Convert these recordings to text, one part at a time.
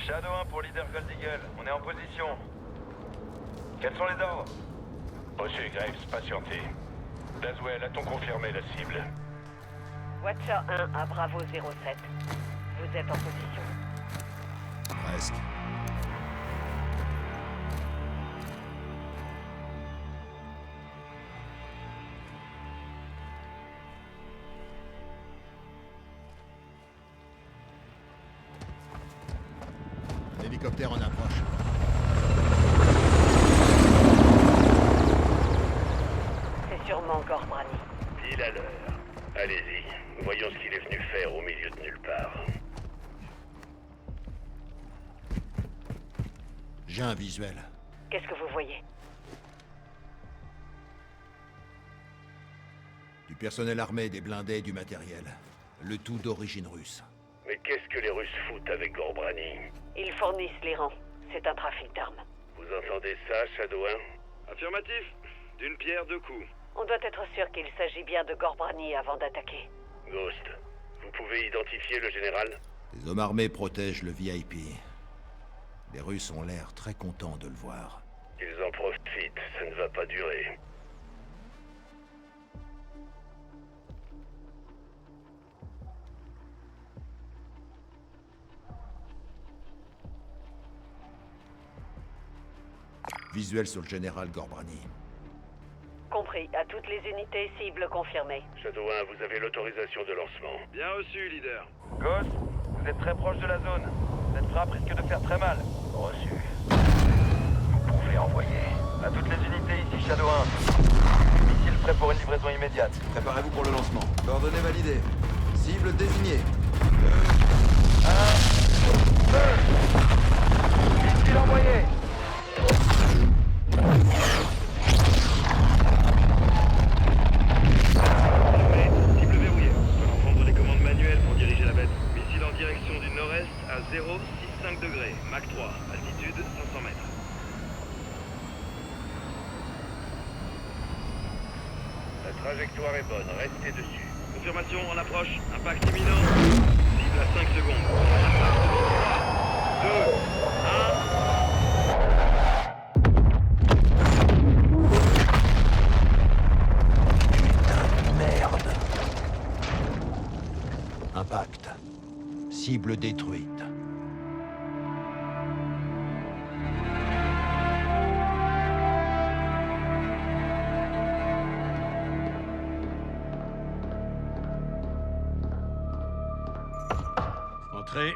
Shadow 1 pour leader Gold Eagle. On est en position. Quels sont les ordres? Reçu, Graves, patientez. Laswell, a-t-on confirmé la cible? Watcher 1 à Bravo 07. Vous êtes en position. Presque. L'hélicoptère en approche. C'est sûrement Gorbrani. Pile à l'heure. Allez-y, voyons ce qu'il est venu faire au milieu de nulle part. J'ai un visuel. Qu'est-ce que vous voyez? Du personnel armé, des blindés, du matériel. Le tout d'origine russe. Mais qu'est-ce que les Russes foutent avec Gorbrani? Ils fournissent l'Iran. C'est un trafic d'armes. Vous entendez ça, Shadow 1? Affirmatif. D'une pierre, deux coups. On doit être sûr qu'il s'agit bien de Gorbrani avant d'attaquer. Ghost, vous pouvez identifier le général? Les hommes armés protègent le VIP. Les Russes ont l'air très contents de le voir. Ils en profitent, ça ne va pas durer. Visuel sur le général Gorbrani. Compris. À toutes les unités, cibles confirmées. Shadow 1, vous avez l'autorisation de lancement. Bien reçu, leader. Ghost, vous êtes très proche de la zone. Cette frappe risque de faire très mal. Reçu. Vous pouvez envoyer. À toutes les unités, ici Shadow 1. Missile prêt pour une livraison immédiate. Préparez-vous pour le lancement. Coordonnées validées. Cible désignée. Missile envoyé. Cible verrouillée. On peut entendre les commandes manuelles pour diriger la bête. Missile en direction du nord-est à 065 degrés. Mach 3. Altitude 500 mètres. La trajectoire est bonne, restez dessus. Confirmation en approche. Impact imminent. Cible à 5 secondes. 3, 2, 1. Merde. Impact. Cible détruite. Entrez.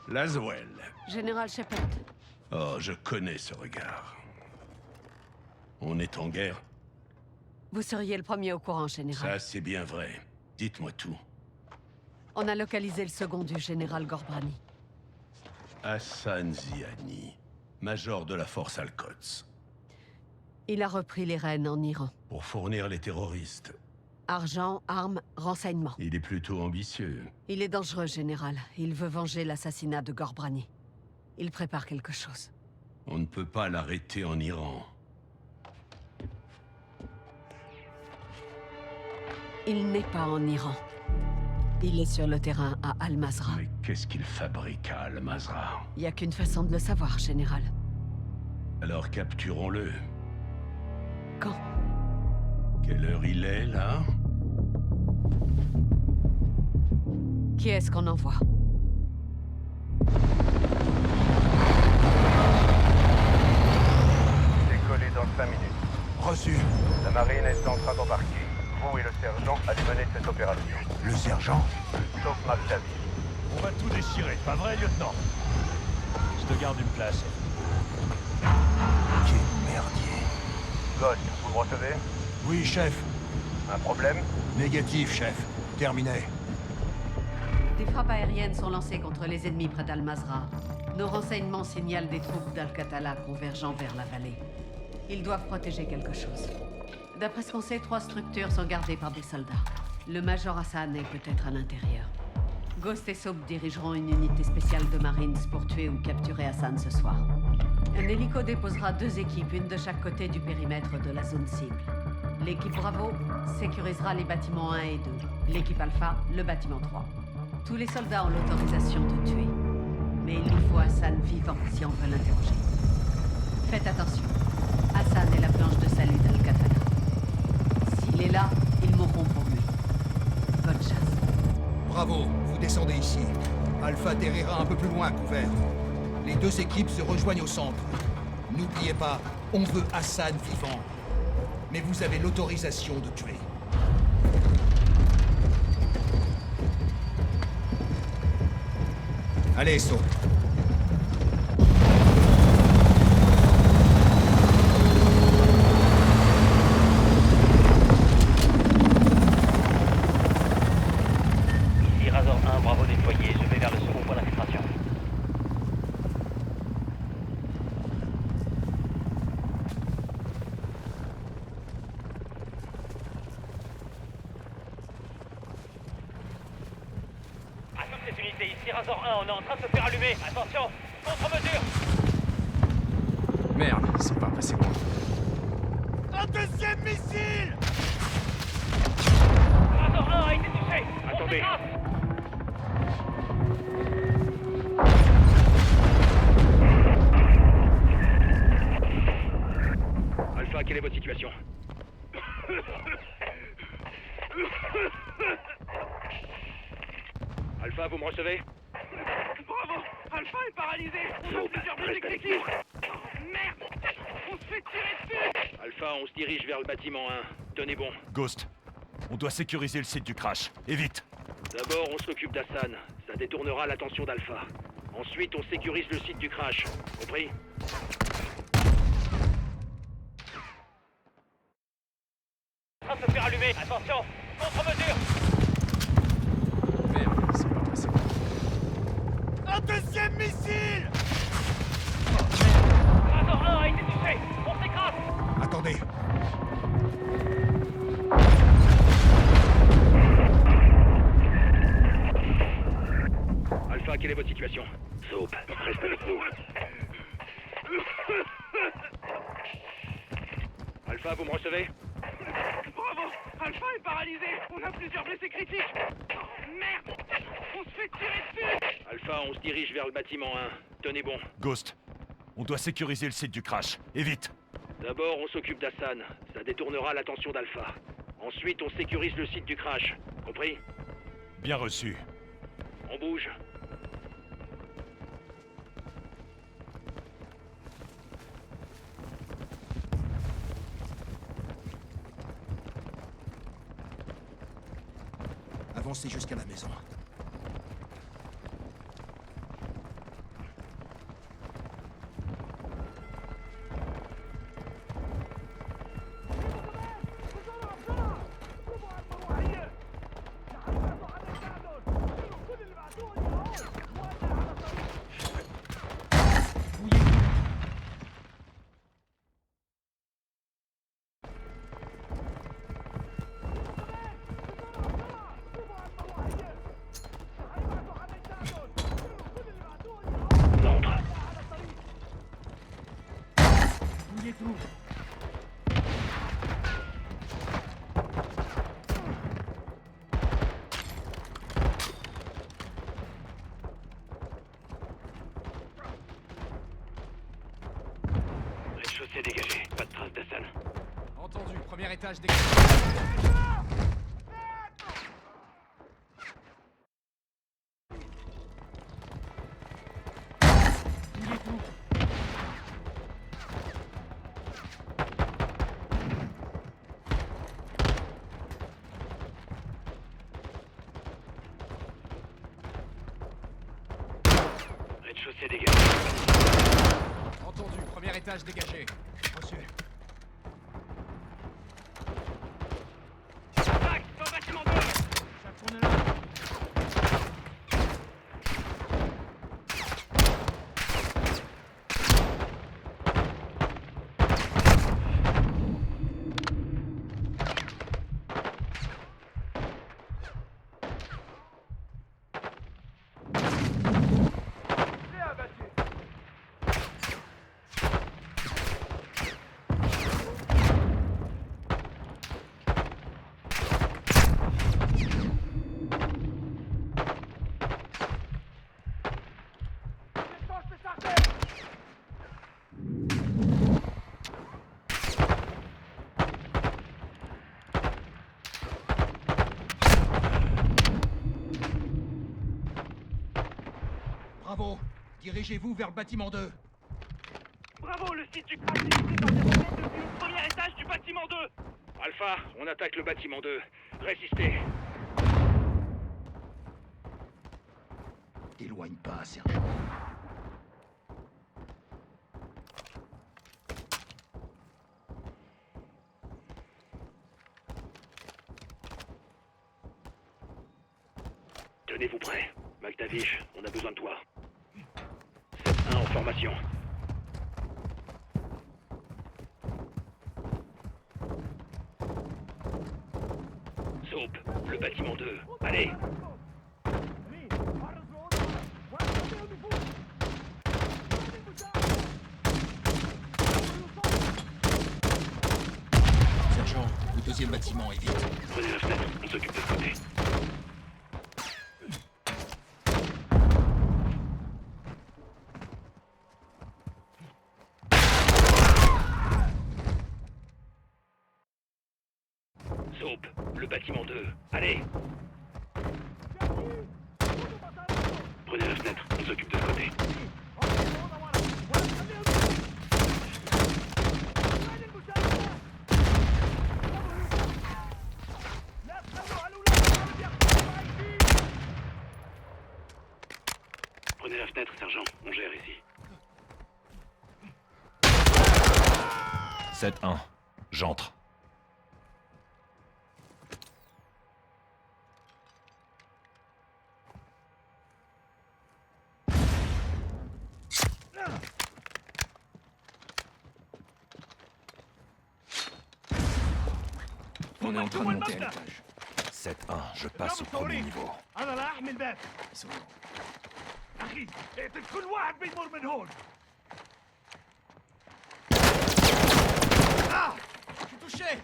Laswell. Général Shepard. Oh, je connais ce regard. On est en guerre. Vous seriez le premier au courant, général. Ça, c'est bien vrai. Dites-moi tout. On a localisé le second du général Gorbrani. Hassan Ziani, major de la force Al-Quds. Il a repris les rênes en Iran. Pour fournir les terroristes. Argent, armes, renseignements. Il est plutôt ambitieux. Il est dangereux, général. Il veut venger l'assassinat de Gorbrani. Il prépare quelque chose. On ne peut pas l'arrêter en Iran. Il n'est pas en Iran. Il est sur le terrain à Al-Mazrah. Mais qu'est-ce qu'il fabrique à Al-Mazrah? Il n'y a qu'une façon de le savoir, général. Alors capturons-le. Quand? Quelle heure il est, là? Qui est-ce qu'on envoie? Décollé dans 5 minutes. Reçu. La marine est en train d'embarquer. Vous et le sergent allez mener cette opération. Le sergent. Sauf McTavish. On va tout déchirer, pas vrai, lieutenant? Je te garde une place. Quel merdier. Ghost, vous me recevez? Oui, chef. Un problème? Négatif, chef. Terminé. Des frappes aériennes sont lancées contre les ennemis près d'Al-Mazrah. Nos renseignements signalent des troupes d'Al-Qatala convergeant vers la vallée. Ils doivent protéger quelque chose. D'après ce qu'on sait, 3 structures sont gardées par des soldats. Le Major Hassan est peut-être à l'intérieur. Ghost et Soap dirigeront une unité spéciale de Marines pour tuer ou capturer Hassan ce soir. Un hélico déposera 2 équipes, une de chaque côté du périmètre de la zone cible. L'équipe Bravo sécurisera les bâtiments 1 et 2. L'équipe Alpha, le bâtiment 3. Tous les soldats ont l'autorisation de tuer. Mais il nous faut Hassan vivant si on veut l'interroger. Faites attention. Hassan est la planche de salut d'Al-Qatala. S'il est là, ils mourront pour lui. Bonne chasse. Bravo, vous descendez ici. Alpha atterrira un peu plus loin, couvert. Les deux équipes se rejoignent au centre. N'oubliez pas, on veut Hassan vivant. Mais vous avez l'autorisation de tuer. Allez, saute. Ici Razor 1, bravo déployé. Je vais vers le second point d'infiltration. À toutes ces unités, ici Razor 1, on est en train de se faire allumer. Attention, contre-mesure. Merde, c'est pas passé loin. Un deuxième missile! Razor 1 a été touché. On Attendez. s'écrase. Alpha, quelle est votre situation? Alpha, vous me recevez? Bravo! Alpha est paralysé! On a plusieurs blessés critiques! Merde! On se fait tirer dessus! Alpha, on se dirige vers le bâtiment 1. Tenez bon. Ghost, on doit sécuriser le site du crash. Et vite. D'abord, on s'occupe d'Hassan. Ça détournera l'attention d'Alpha. Ensuite, on sécurise le site du crash. Compris? En train de se faire allumer. Attention, contre-mesure. Merde, c'est pas passé loin. Un deuxième missile! Razor 1 a été touché. On s'écrase. Attendez. Alpha, quelle est votre situation? Soap, reste avec nous. Alpha, vous me recevez? Bravo! Alpha est paralysé! On a plusieurs blessés critiques! Merde! On se fait tirer dessus! Alpha, on se dirige vers le bâtiment 1. Tenez bon. Ghost, on doit sécuriser le site du crash. Et vite. D'abord, on s'occupe d'Hassan. Ça détournera l'attention d'Alpha. Ensuite, on sécurise le site du crash. Compris? Bien reçu. On bouge. Avancez jusqu'à la maison. Rez-de-chaussée dégagé. Pas de trace d'Hassan. Entendu, premier étage dégagé. Rez-de-chaussée dégagé. Entendu, premier étage dégagé. Reçu. Max, dans le bâtiment 2! Ça tourne là. Dirigez-vous vers le bâtiment 2. Bravo, le site du crash est visé par des roquettes depuis le premier étage du bâtiment 2. Alpha, on attaque le bâtiment 2. Résistez. Éloigne pas, sergent. Tenez-vous prêts. McTavish, on a besoin de toi. 7-1 en formation. Soap, le bâtiment 2. Allez. Sergent, le deuxième bâtiment est vide. Prenez la fenêtre, on s'occupe de ce côté. Soap, le bâtiment 2. Allez. Prenez la fenêtre, on s'occupe de ce côté. Prenez la fenêtre, sergent, on gère ici. 7-1. J'entre. On est en train de monter à l'étage. 7-1. Je passe au premier niveau. انا راح احمي الباب. Ils sont اخي اقتل كل واحد بيمر من هون. Ah! Je suis touché!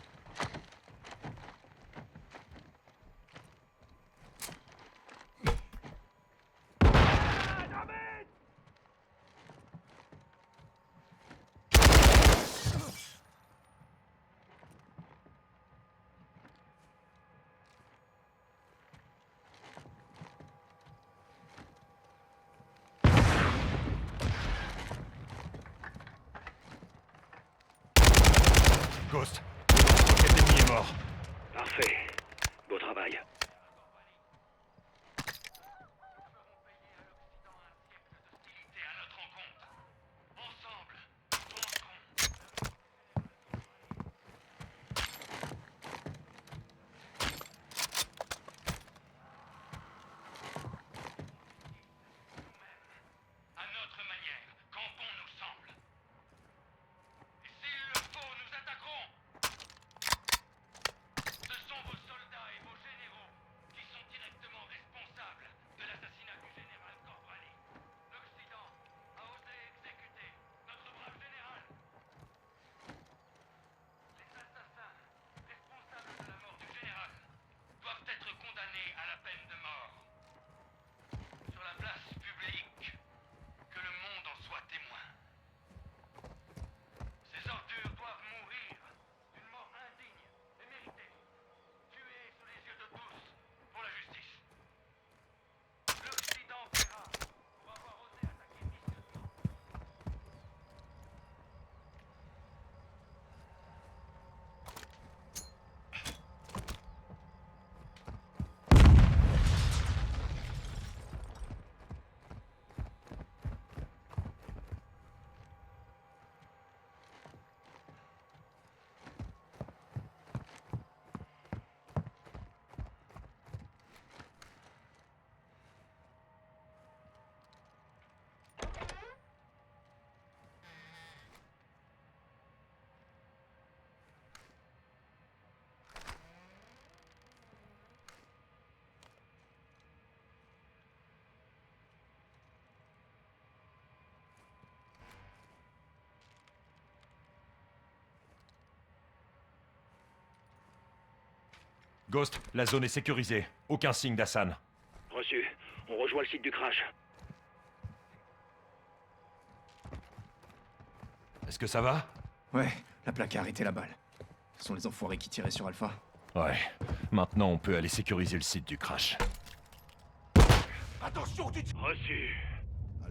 Ghost. Quel ennemi est mort. Parfait. Beau travail. À notre manière, quand bon nous semble. Et s'il le faut, nous attaquerons. Ce sont vos soldats et vos généraux qui sont directement responsables de l'assassinat du général Corbrani. L'Occident a osé exécuter notre brave général. Les assassins responsables de la mort du général doivent être condamnés à la peine de mort. Sur la place publique, que le monde en soit témoin. Ces ordures doivent mourir d'une mort indigne et méritée, tuées sous les yeux de tous pour la justice. L'Occident paiera pour avoir osé attaquer vicieusement. Ghost, la zone est sécurisée. Aucun signe d'Hassan. Reçu. On rejoint le site du crash. Est-ce que ça va? Ouais, la plaque a arrêté la balle. Ce sont les enfoirés qui tiraient sur Alpha. Ouais. Maintenant, on peut aller sécuriser le site du crash. Attention, tu... Reçu.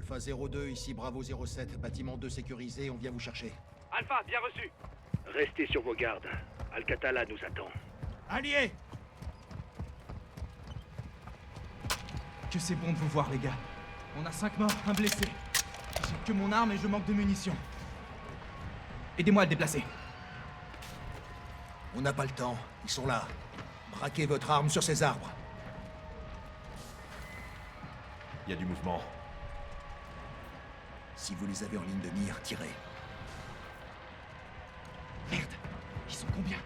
Alpha 02, ici Bravo 07, bâtiment 2 sécurisé, on vient vous chercher. Alpha, bien reçu. Restez sur vos gardes. Alcatala nous attend. Alliés! Que c'est bon de vous voir, les gars. On a 5 morts, un blessé. J'ai que mon arme et je manque de munitions. Aidez-moi à le déplacer. On n'a pas le temps, ils sont là. Braquez votre arme sur ces arbres. Il y a du mouvement. Si vous les avez en ligne de mire, tirez. Merde, ils sont combien?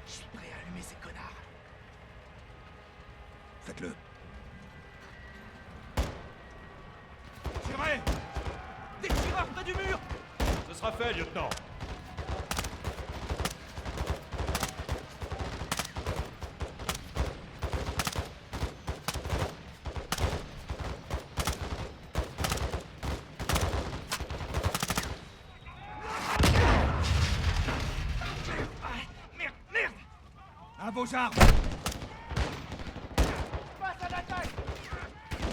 Je suis prêt à allumer ces connards. Faites-le. Tirez! Des tireurs près du mur! Ce sera fait, lieutenant. À vos armes!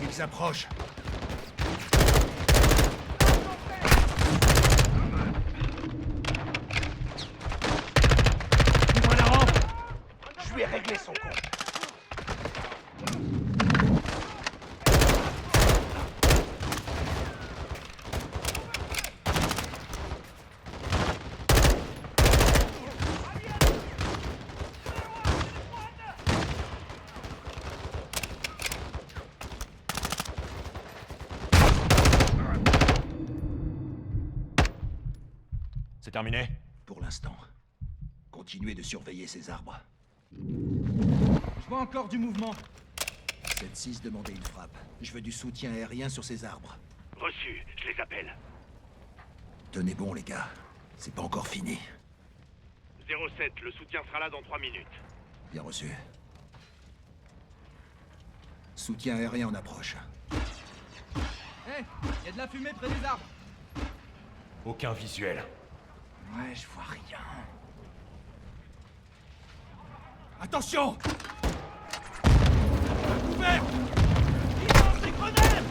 Ils approchent. Ouvre la rampe! Je lui ai réglé son compte. C'est terminé? Pour l'instant. Continuez de surveiller ces arbres. Je vois encore du mouvement. 7-6, demandez une frappe. Je veux du soutien aérien sur ces arbres. Reçu, je les appelle. Tenez bon, les gars. C'est pas encore fini. 07, le soutien sera là dans 3 minutes. Bien reçu. Soutien aérien en approche. Hé, y a de la fumée près des arbres. Aucun visuel. Ouais, je vois rien. Attention! Couvert! Ils lancent des grenades!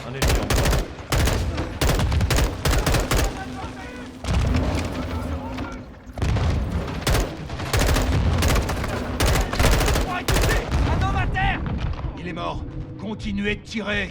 Un ennemi en bas. Pour écouter! Un homme à terre! Il est mort. Continuez de tirer.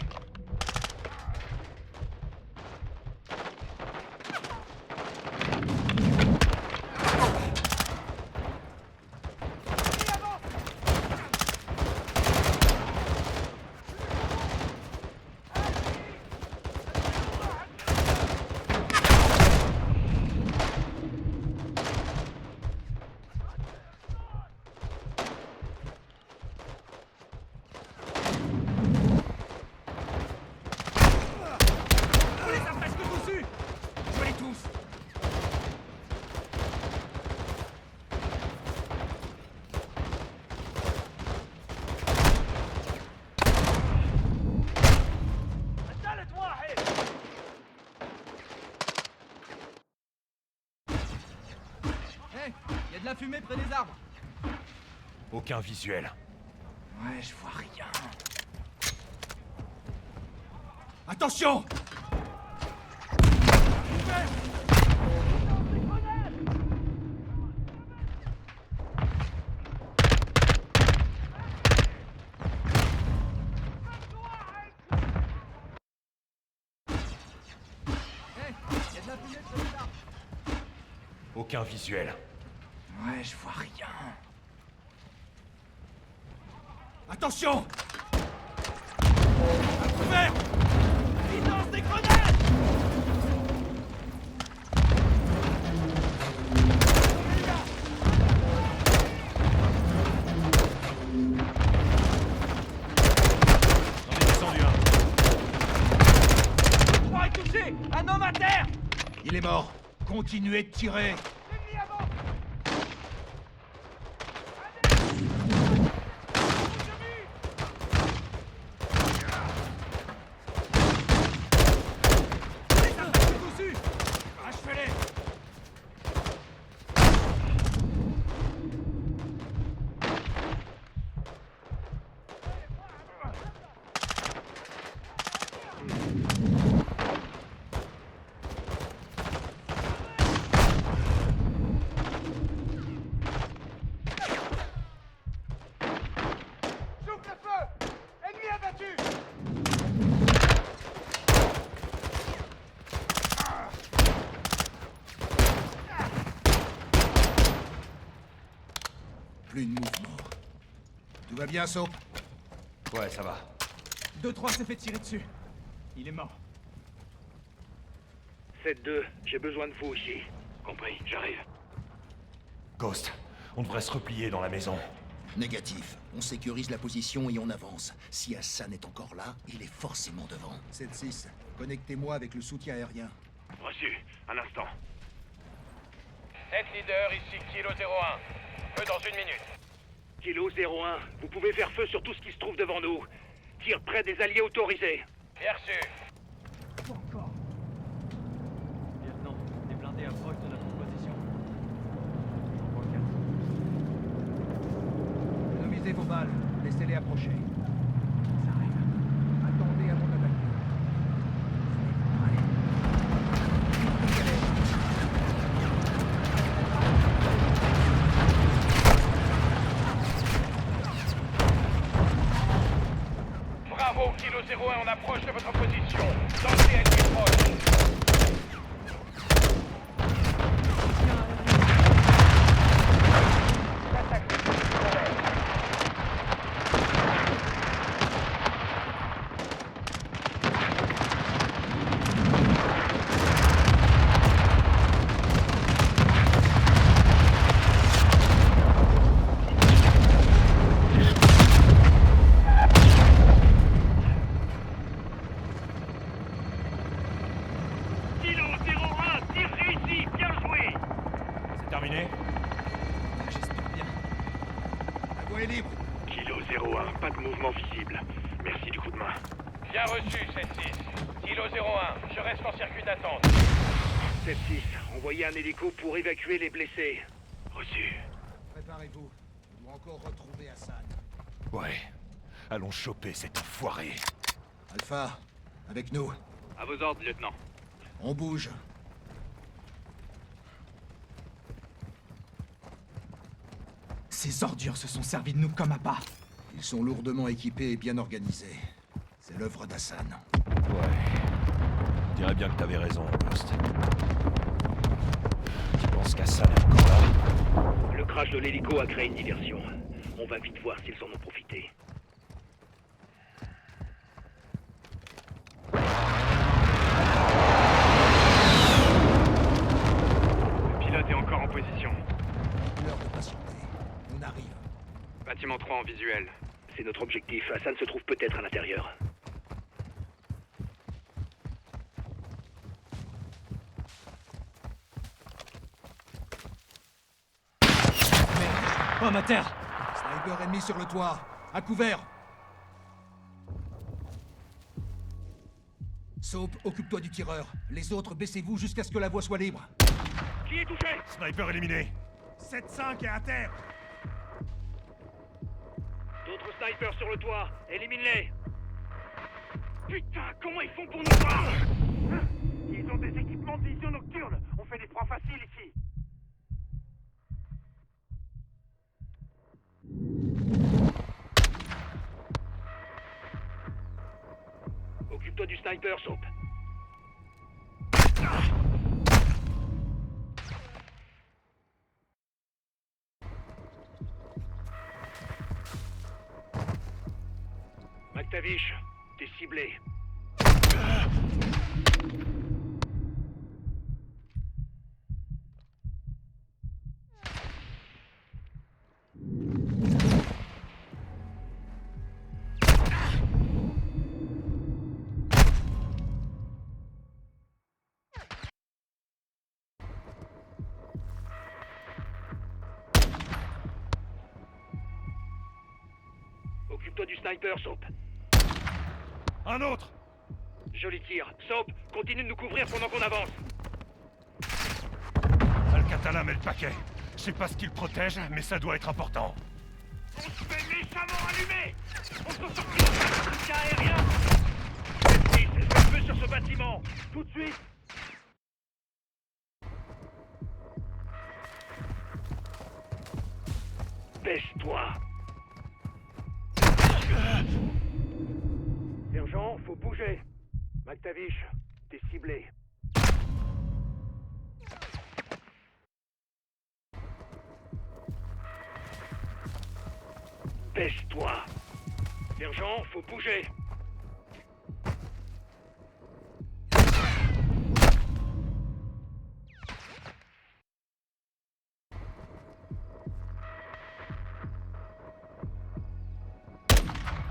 On les a presque tous eus! Jouez-les tous! Hé, y a de la fumée près des arbres. Aucun visuel. Ouais, je vois rien. Attention! Hé, y a de la fumée près des arbres. Aucun visuel. Ouais, je vois rien. Attention! À couvert! Ils lancent des grenades! J'en ai descendu un. Je crois être touché! Un homme à terre! Il est mort. Continuez de tirer. Achevez-les! Plus de mouvement. Tout va bien, Soap? Ouais, ça va. 2-3 s'est fait tirer dessus. Il est mort. 7-2, j'ai besoin de vous ici. Compris, j'arrive. Ghost, on devrait se replier dans la maison. Négatif. On sécurise la position et on avance. Si Hassan est encore là, il est forcément devant. 7-6, connectez-moi avec le soutien aérien. Reçu. Un instant. 7 leader, ici Kilo 01. Feu dans 1 minute. Kilo 01, vous pouvez faire feu sur tout ce qui se trouve devant nous. Tire près des alliés autorisés. Bien reçu. Pas encore. Lieutenant, les blindés approchent de notre position. Envoie 4. Économisez vos balles. Laissez-les approcher. Ça arrive. Attendez avant d'attaquer. Allez. Bravo, Kilo 01, on approche de votre position. Danger ennemi proche. Kilo 01, tire réussi, bien joué. C'est terminé? J'espère bien. La voie est libre. Kilo 01, pas de mouvement visible. Merci du coup de main. Bien reçu, 7-6. Kilo 01, je reste en circuit d'attente. 7-6, envoyez un hélico pour évacuer les blessés. Reçu. Préparez-vous. On doit encore retrouver Hassan. Ouais. Allons choper cet enfoiré. Alpha, avec nous. À vos ordres, lieutenant. On bouge. Ces ordures se sont servis de nous comme appât. Ils sont lourdement équipés et bien organisés. C'est l'œuvre d'Hassan. Ouais. On dirait bien que t'avais raison, Ghost. Tu penses qu'Hassan est encore là? Le crash de l'hélico a créé une diversion. On va vite voir s'ils en ont profité. Le pilote est encore en position. L'heure de patienter. On arrive. Bâtiment 3 en visuel. C'est notre objectif. Hassan se trouve peut-être à l'intérieur. Oh, ma terre! Sniper ennemi sur le toit. À couvert. Soap, occupe-toi du tireur. Les autres, baissez-vous jusqu'à ce que la voie soit libre. Qui est touché? Sniper éliminé. 7-5 est à terre. D'autres snipers sur le toit. Élimine-les. Putain, comment ils font pour nous voir? Ils ont des équipements de vision nocturne. On fait des proies faciles ici. Occupe-toi du sniper, Soap. McTavish, t'es ciblé. Occupe-toi du sniper, Soap. Un autre! Joli tir. Soap, continue de nous couvrir pendant qu'on avance. Al-Qatala met le paquet. Je sais pas ce qu'il protège, mais ça doit être important. On se fait méchamment allumer. On se sortira pas du soutien aérien. Faites feu sur ce bâtiment. Tout de suite. Baisse-toi. Sergent, faut bouger. McTavish, t'es ciblé. Dépêche-toi. Sergent, faut bouger.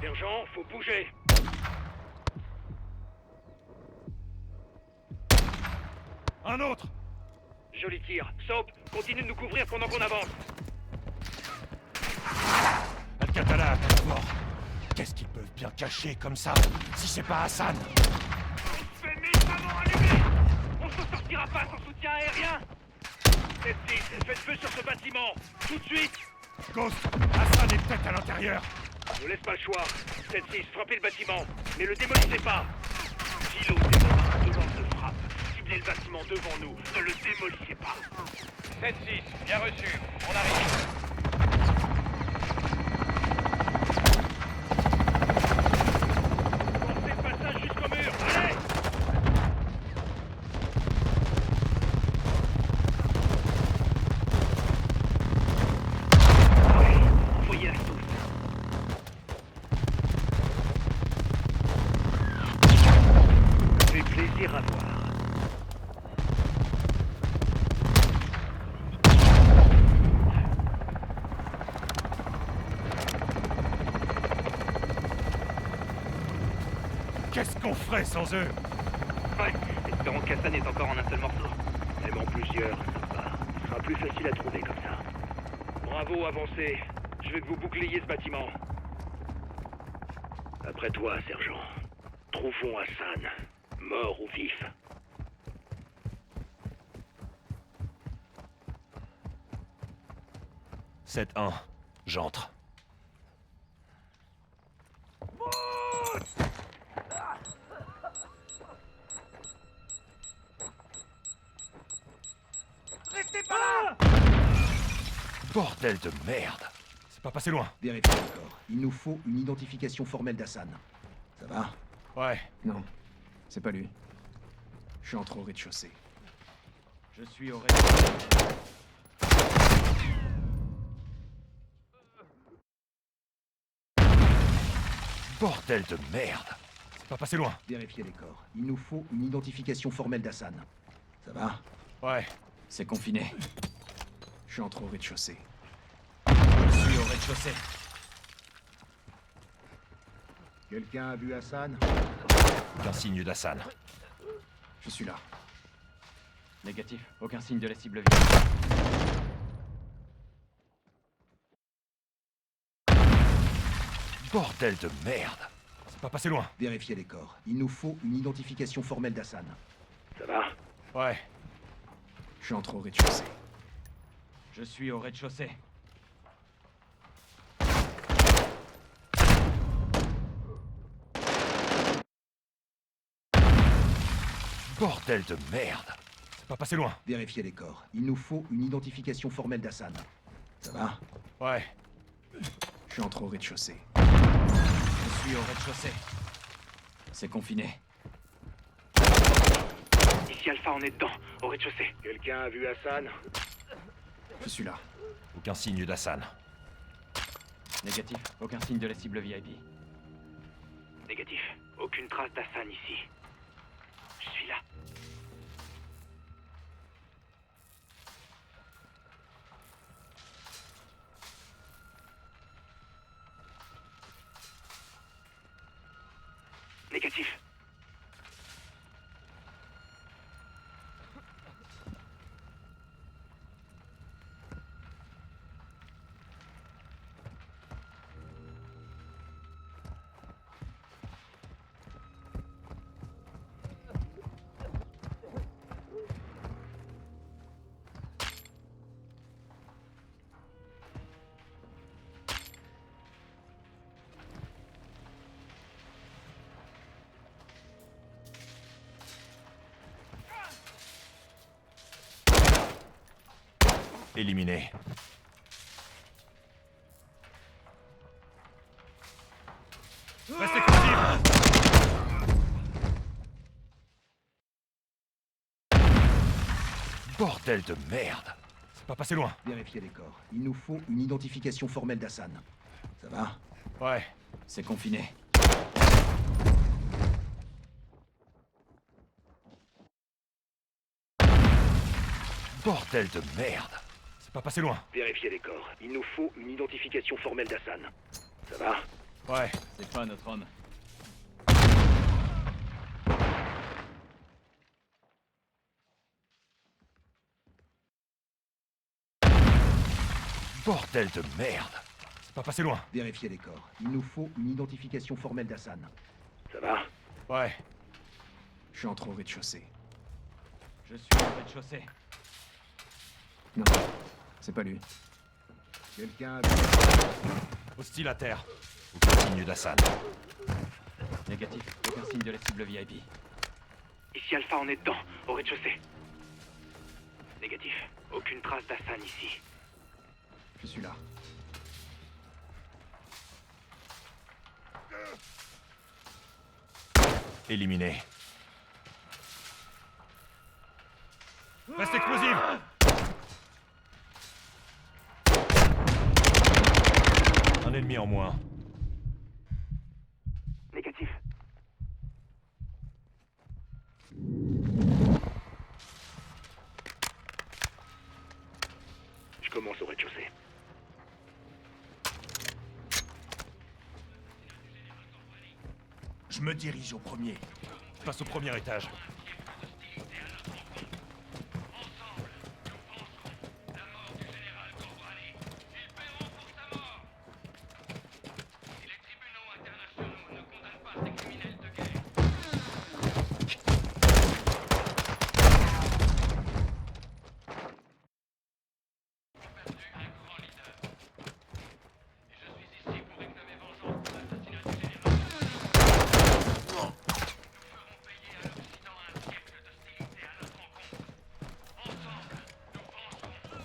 Sergent, faut bouger. Un autre! Joli tir. Soap, continue de nous couvrir pendant qu'on avance. Al-Qatala à plus fort. Qu'est-ce qu'ils peuvent bien cacher comme ça, si c'est pas Hassan? On se fait méchamment allumer. On s'en sortira pas sans soutien aérien. 7-6, faites feu sur ce bâtiment. Tout de suite. Ghost, Hassan est peut-être à l'intérieur. Je vous laisse pas le choix. 7-6, frappez le bâtiment. Mais le démolissez pas. Kilo des devant de frappe. Ciblez le bâtiment devant nous. Ne le démolissez pas. 7-6, bien reçu. On arrive. Forcez le passage jusqu'au mur. Allez! Envoyez la sauce. Fait plaisir à voir. Qu'est-ce qu'on ferait sans eux? Ouais, espérons qu'Hassan est encore en un seul morceau. Même en plusieurs, sympa. Ce sera plus facile à trouver comme ça. Bravo, avancez. Je veux que vous boucliez ce bâtiment. Après toi, sergent. Trouvons Hassan. Mort ou vif. « 7-1, j'entre. Restez pas là! Bordel de merde! C'est pas passé loin. Vérifiez le corps. Il nous faut une identification formelle d'Hassan. Ça va? Ouais. Non, c'est pas lui. Je entre au rez-de-chaussée. Je suis au rez-de-chaussée. Bordel de merde! C'est pas passé loin. Vérifiez les corps. Il nous faut une identification formelle d'Hassan. Ça va? Ouais. C'est confiné. Je entre au rez-de-chaussée. Je suis au rez-de-chaussée. Quelqu'un a vu Hassan? Aucun signe d'Hassan. Je suis là. Négatif. Aucun signe de la cible visible. Bordel de merde! C'est pas passé loin. Vérifiez les corps. Il nous faut une identification formelle d'Hassan. Ça va? Ouais. Je entre au rez-de-chaussée. Je suis au rez-de-chaussée. Bordel de merde! C'est pas passé loin. Vérifiez les corps. Il nous faut une identification formelle d'Hassan. Ça va? Ouais. Je entre au rez-de-chaussée. Je suis au rez-de-chaussée. C'est confiné. Ici Alpha, on est dedans, au rez-de-chaussée. Quelqu'un a vu Hassan? Je suis là. Aucun signe d'Hassan. Négatif. Aucun signe de la cible VIP. Négatif. Aucune trace d'Hassan ici. Je suis là. Négatif. Éliminé. Restez actifs! Bordel de merde! C'est pas passé loin. Vérifiez les corps. Il nous faut une identification formelle d'Hassan. Ça va? Ouais. C'est confiné. Bordel de merde. C'est pas passé loin. Vérifiez les corps. Il nous faut une identification formelle d'Hassan. Ça va? Ouais. C'est pas notre homme. Bordel de merde. C'est pas passé loin. Vérifiez les corps. Il nous faut une identification formelle d'Hassan. Ça va? Ouais. Je suis entré au rez-de-chaussée. Je suis au rez-de-chaussée. Non, c'est pas lui. Quelqu'un... Hostile à terre. Aucun signe d'Hassan. Négatif. Aucun signe de la cible VIP. Ici Alpha, on est dedans, au rez-de-chaussée. Négatif. Aucune trace d'Hassan ici. Je suis là. Éliminé. Reste explosive. Un ennemi en moins. Négatif. Je commence au rez-de-chaussée. Je me dirige au premier. Passe au premier étage.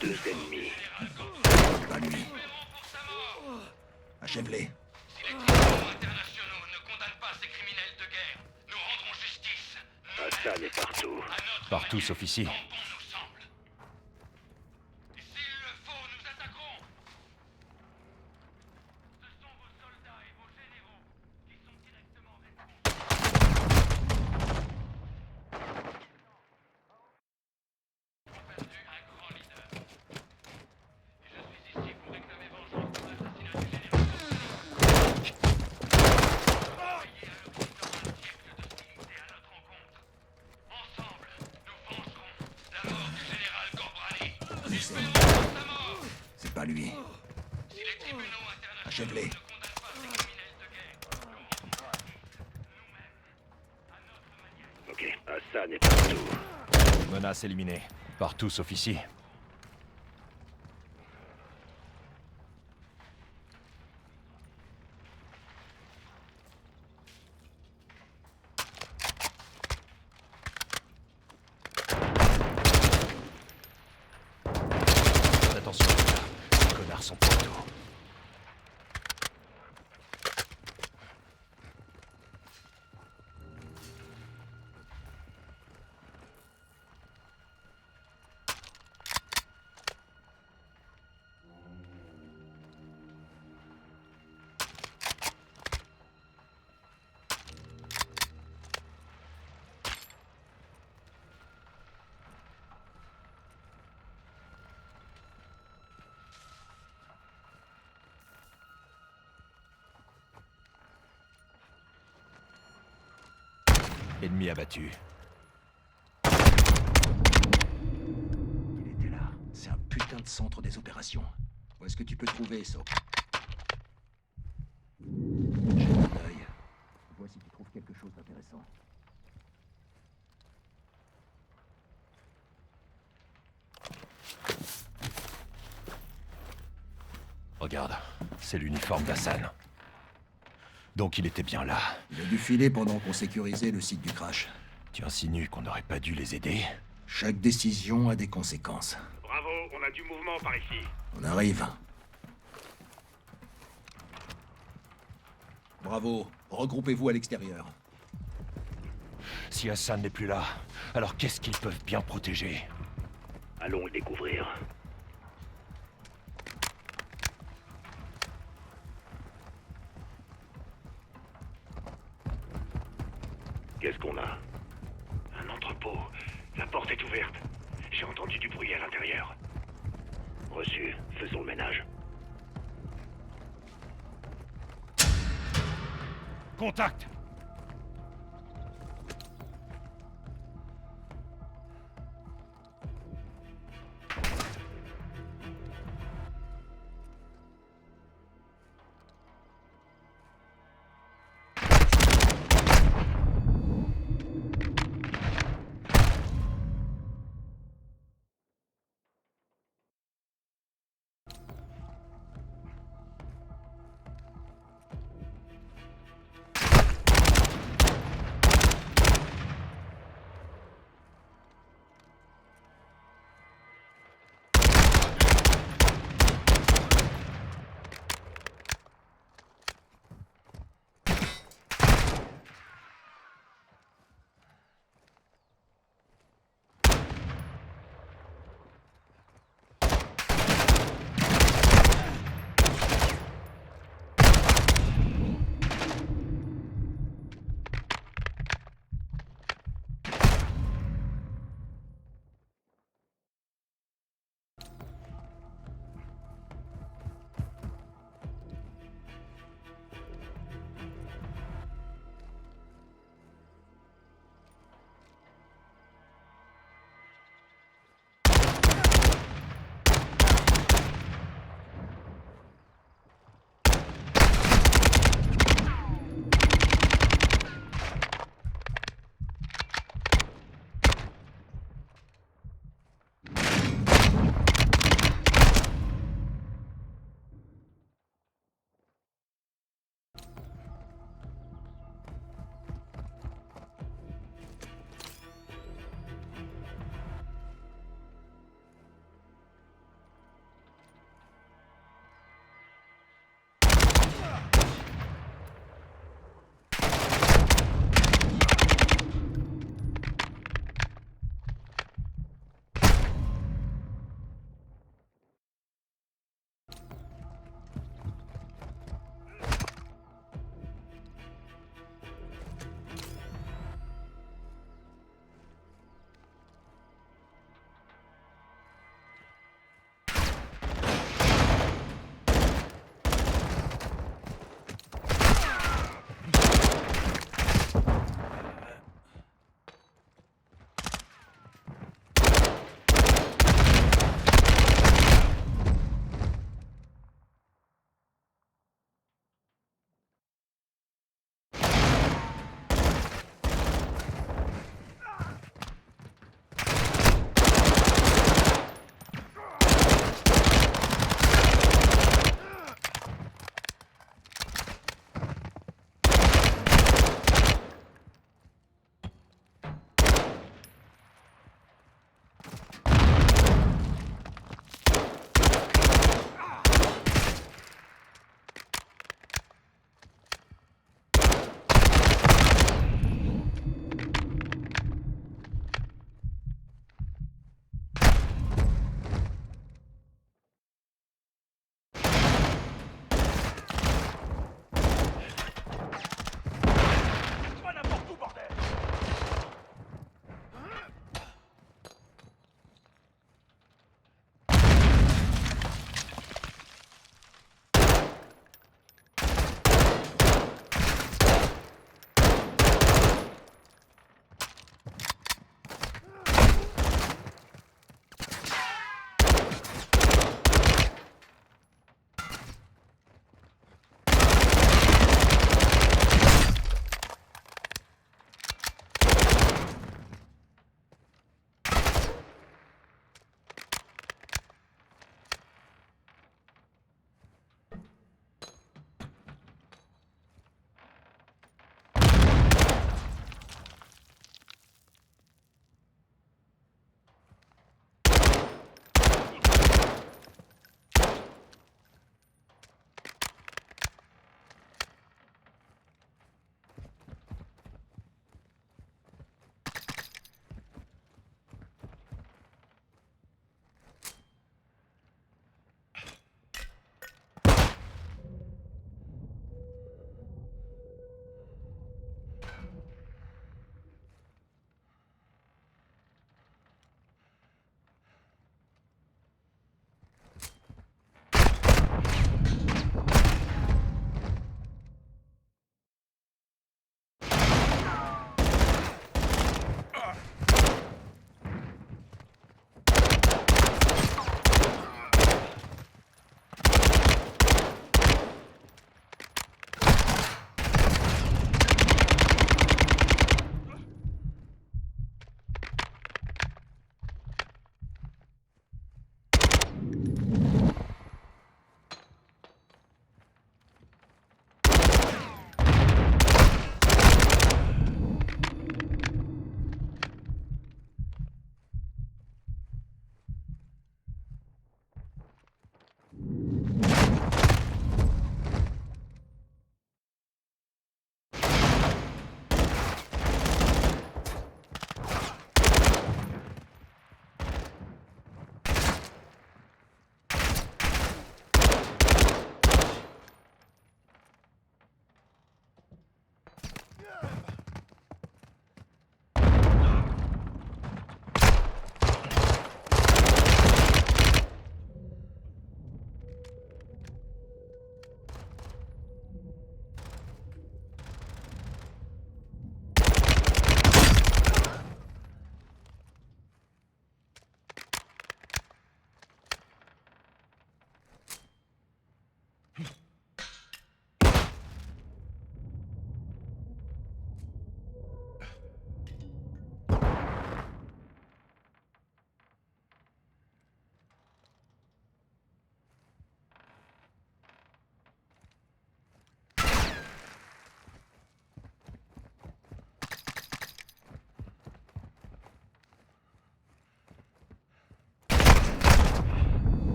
Deux ennemis. Pas lui. Achève-les. Si les tribunaux internationaux ne condamnent pas ces criminels de guerre, nous rendrons justice. Hassan est partout. À notre Partout sauf ici. bon nous semble. Et s'il le faut, nous attaquerons. Ce sont vos soldats et vos généraux qui sont directement responsables. Perdu un grand leader. Et je suis ici pour réclamer vengeance pour l'assassinat du général. Envoyé à l'Occident un siècle d'hostilité à notre rencontre. Ensemble, nous vengerons la mort du général Gorbrani. Espérons pour sa mort. C'est pas lui. Si les tribunaux internationaux Achève-les. ne condamnent pas ces criminels de guerre, nous rendrons justice nous-mêmes, à notre manière. Ok, Hassan est partout. Menace éliminée. Partout sauf ici. Attention, les connards sont partout. Ennemi abattu. Il était là. C'est un putain de centre des opérations. Où est-ce que tu peux trouver, ça? Jette un œil. Vois si tu trouves quelque chose d'intéressant. Regarde, c'est l'uniforme d'Hassan. Donc il était bien là. Il a dû filer pendant qu'on sécurisait le site du crash. Tu insinues qu'on n'aurait pas dû les aider? Chaque décision a des conséquences. Bravo, on a du mouvement par ici. On arrive. Bravo. Regroupez-vous à l'extérieur. Si Hassan n'est plus là, alors qu'est-ce qu'ils peuvent bien protéger? Allons le découvrir. Qu'est-ce qu'on a? Un entrepôt. La porte est ouverte. J'ai entendu du bruit à l'intérieur. Reçu. Faisons le ménage. Contact!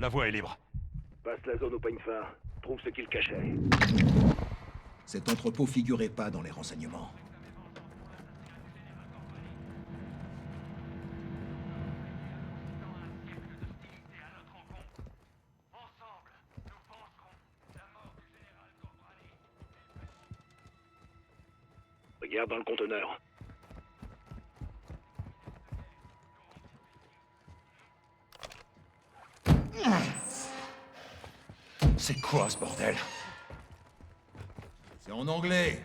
La voie est libre. Passe la zone au peigne fin. Trouve ce qu'il cachait. Cet entrepôt figurait pas dans les renseignements. Regarde dans le conteneur. C'est quoi ce bordel? C'est en anglais.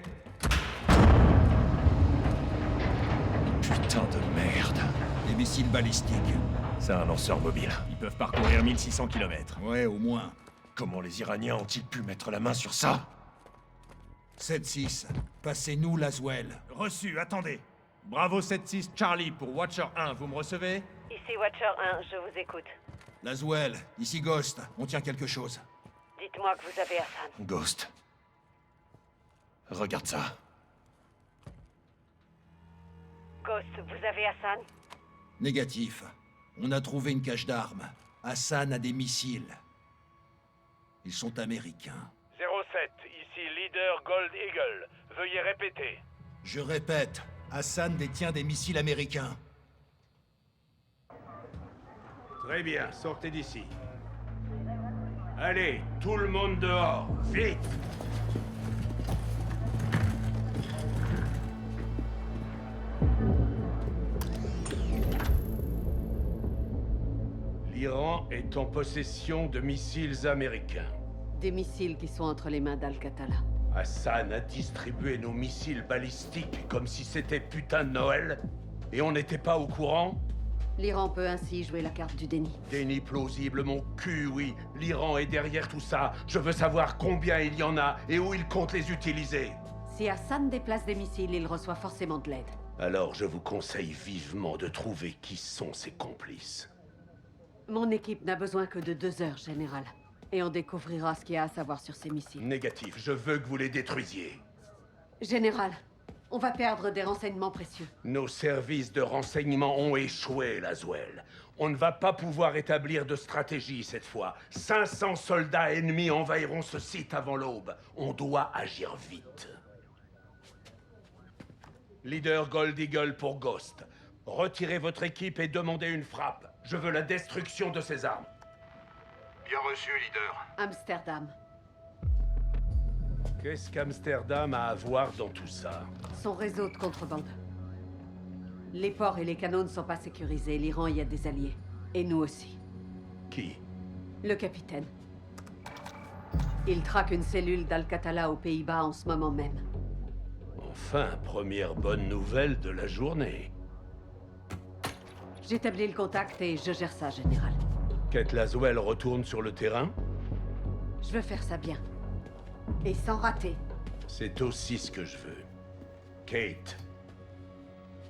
Putain de merde. Des missiles balistiques. C'est un lanceur mobile. Ils peuvent parcourir 1600 km. Ouais, au moins. Comment les Iraniens ont-ils pu mettre la main sur ça? 7-6, passez-nous Laswell. Reçu, attendez. Bravo 7-6 Charlie pour Watcher 1, vous me recevez? Ici Watcher 1, je vous écoute. Laswell, ici Ghost, on tient quelque chose. Dites-moi que vous avez Hassan. Ghost. Regarde ça. Ghost, vous avez Hassan? Négatif. On a trouvé une cache d'armes. Hassan a des missiles. Ils sont américains. 07, ici leader Gold Eagle. Veuillez répéter. Je répète, Hassan détient des missiles américains. Très bien, sortez d'ici. Allez, tout le monde dehors, vite! L'Iran est en possession de missiles américains. Des missiles qui sont entre les mains d'Al-Qatala. Hassan a distribué nos missiles balistiques comme si c'était putain de Noël, et on n'était pas au courant? L'Iran peut ainsi jouer la carte du déni. Déni plausible, mon cul, oui. L'Iran est derrière tout ça. Je veux savoir combien il y en a et où il compte les utiliser. Si Hassan déplace des missiles, il reçoit forcément de l'aide. Alors je vous conseille vivement de trouver qui sont ses complices. Mon équipe n'a besoin que de 2 heures, Général. Et on découvrira ce qu'il y a à savoir sur ces missiles. Négatif, je veux que vous les détruisiez. Général, on va perdre des renseignements précieux. Nos services de renseignement ont échoué, Laswell. On ne va pas pouvoir établir de stratégie cette fois. 500 soldats ennemis envahiront ce site avant l'aube. On doit agir vite. Leader Gold Eagle pour Ghost. Retirez votre équipe et demandez une frappe. Je veux la destruction de ces armes. Bien reçu, leader. Amsterdam. Qu'est-ce qu'Amsterdam a à voir dans tout ça? Son réseau de contrebande. Les ports et les canaux ne sont pas sécurisés. L'Iran y a des alliés. Et nous aussi. Qui? Le capitaine. Il traque une cellule d'Al-Qatala aux Pays-Bas en ce moment même. Enfin, première bonne nouvelle de la journée. J'établis le contact et je gère ça, Général. Kate Laswell retourne sur le terrain? Je veux faire ça bien. Et sans rater. C'est aussi ce que je veux. Kate,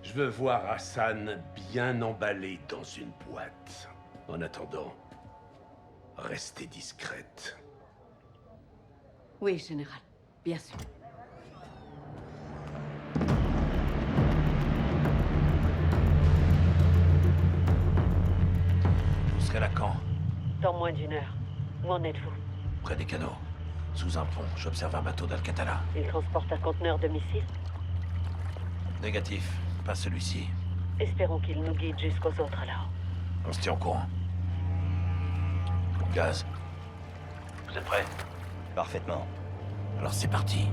je veux voir Hassan bien emballé dans une boîte. En attendant, restez discrète. Oui, Général. Bien sûr. Vous serez là quand? Dans moins d'1 heure. Où en êtes-vous? Près des canaux. Sous un pont, j'observe un bateau d'Al-Qatala. Il transporte un conteneur de missiles? Négatif, pas celui-ci. Espérons qu'il nous guide jusqu'aux autres alors. On se tient au courant. Gaz. Vous êtes prêts? Parfaitement. Alors c'est parti.